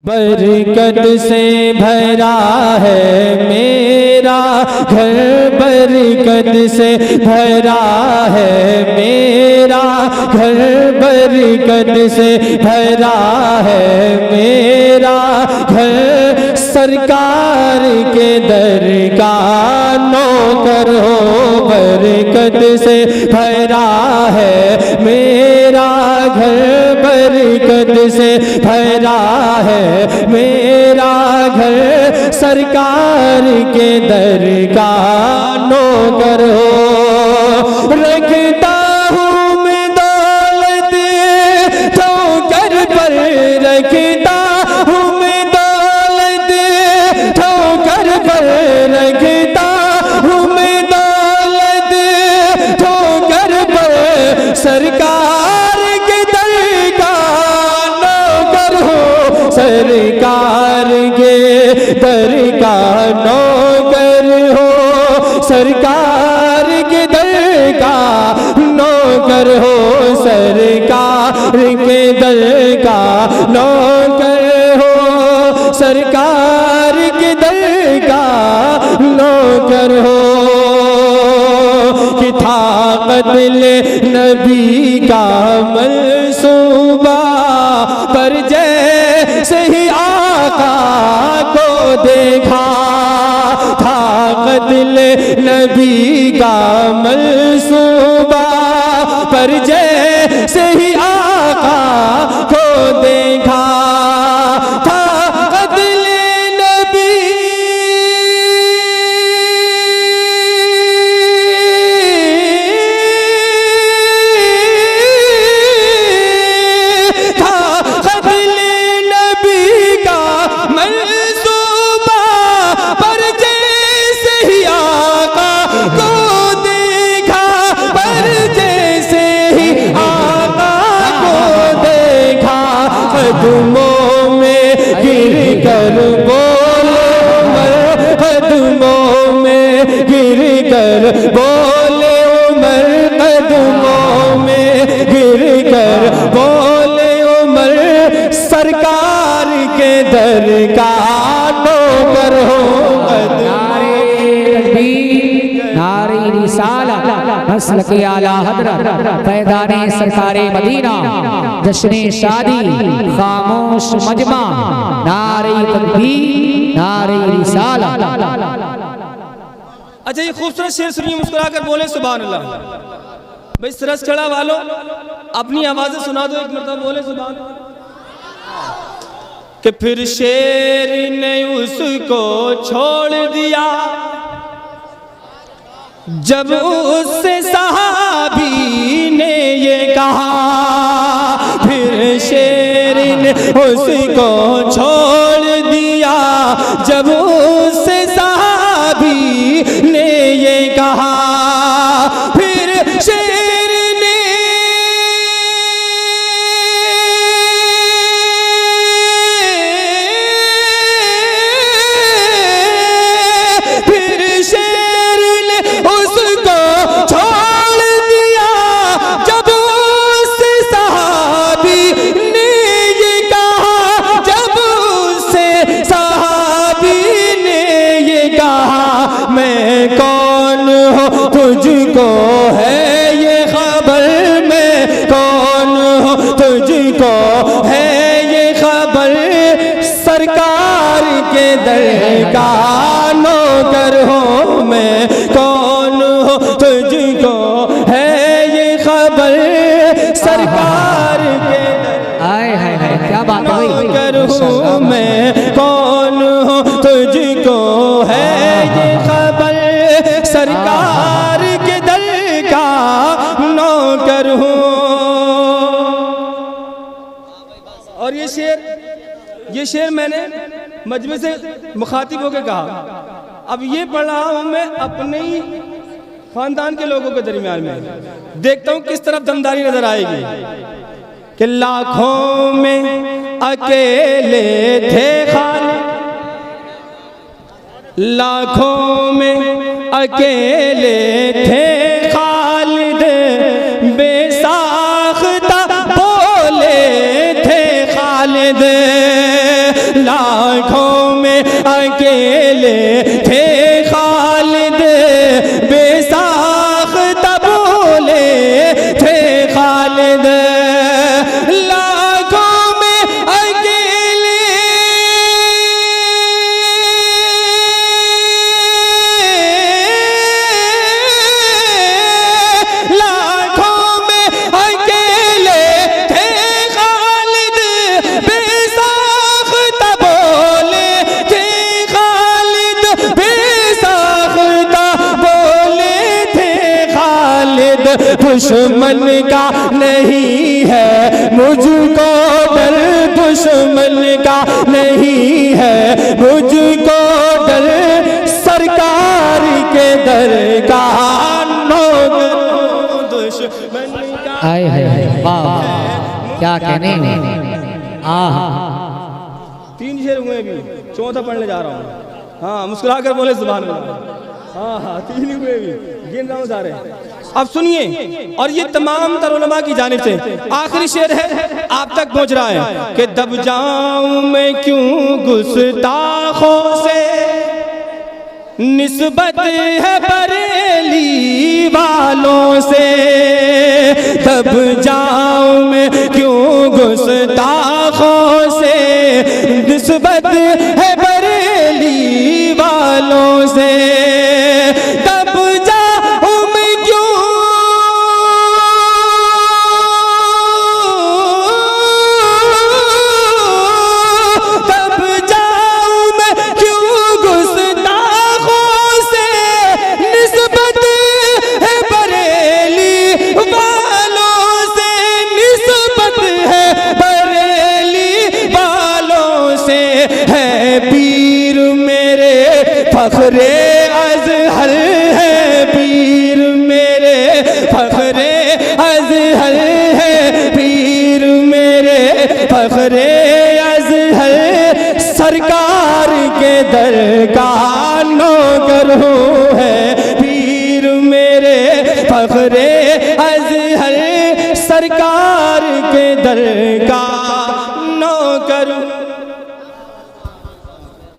बरकत से भरा है मेरा घर, बरकत से भरा है मेरा घर, बरकत से भरा है मेरा घर। सरकार के दर का नौकर हो, बरकत से भरा है मेरा घर, बरकत से भरा है मेरा घर। सरकार के दर का नौकर हो, रखता हूँ मैं दौलत ठोकर पर, रखता हूँ मैं दौलत ठोकर पर, रखता हूँ मैं दौलत ठोकर पर। सरकार के दर का नौकर हो, सरकार के दर का नौकर हो, सरकार के दर का नौकर हो, सरकार के दर का नौकर हो, सरकार के दर का नौकर हो। कि था कत्ल नबी का मंसूबा, पर जैसे ही आका को देखा, था कत्ल नबी का मंसूबा, पर जैसे ही आका को देखा, था कत्ल नबी कदमों में गिर कर बोले उमर, कदमों में गिर कर बोले उमर, कदमों में गिर कर बोले उमर। सरकार के दर का नौकर हो, नारे रिसालत नस्ल के आला हज़रत पैदाने सरकारे मदीना, जश्ने शादी खामोश मजमा, नारे तकबीर नारे रिसालत। अच्छा, ये खूबसूरत शेर सुनिए, मुस्कुरा कर बोले सुभान अल्लाह। भाई सरस खड़ा वालों अपनी आवाज़ें सुना दो, एक मरतबा बोले सुभान। कि फिर शेर ने उसको छोड़ दिया, जब उससे सहाबी ने ये कहा। फिर शेर ने उसको छोड़ दिया, जब उससे सहाबी ने ये कहा। फिर शेर ने तुझको है ये खबर, मैं कौन हूँ तुझको है ये खबर। सरकार के दर का नौकर हो, मैं कौन हूँ तुझको है ये खबर। सरकार के दर आए हाय हाय क्या बात है नौकर हूँ, मैं कौन हूँ तुझको है ये खबर। सरकार के दर का नौकर हूँ। और ये शेर मैंने मजमे से मुखातिब होकर कहा। अब ये पढ़ रहा हूँ मैं अपने ही खानदान के लोगों के दरमियान में, देखता हूँ किस तरफ दमदारी नजर आएगी। कि लाखों में अकेले थे खालिद, लाखों में अकेले थे खालिद, बेसाख्ता बोले थे खालिद। लाखों में अकेले थे खालिद, बेसाख्ता बोले थे खालिद। लाखों में अकेले दुश्मन का नहीं है मुझको डर, दुश्मन का नहीं है मुझको डर, सरकार के दर का दुश्मन का। आए है वाह, क्या कहने आहा। 3 शेर हुए भी, चौथा पढ़ने जा रहा हूँ। हाँ, मुस्कुरा कर बोले सुभान अल्लाह। हाँ 3 हुए भी, गिन रहा हूँ सारे। अब सुनिए, और ये तमाम तर उलमा की जानिब से आखिरी शेर है, आप तक पहुंच रहा है कि दब जाऊं मैं क्यों गुस्ताखों से, निस्बत है बरेली वालों से। दब जाऊं मैं क्यों गुस्ताखों से, निस्बत है बरेली वालों से। फखरे अज़हर है पीर मेरे, फखरे अज़हर है पीर मेरे, फखरे अज़हर सरकार के दर का नौकर हूँ है पीर मेरे, फखरे अज़हर सरकार के दर का नौकर।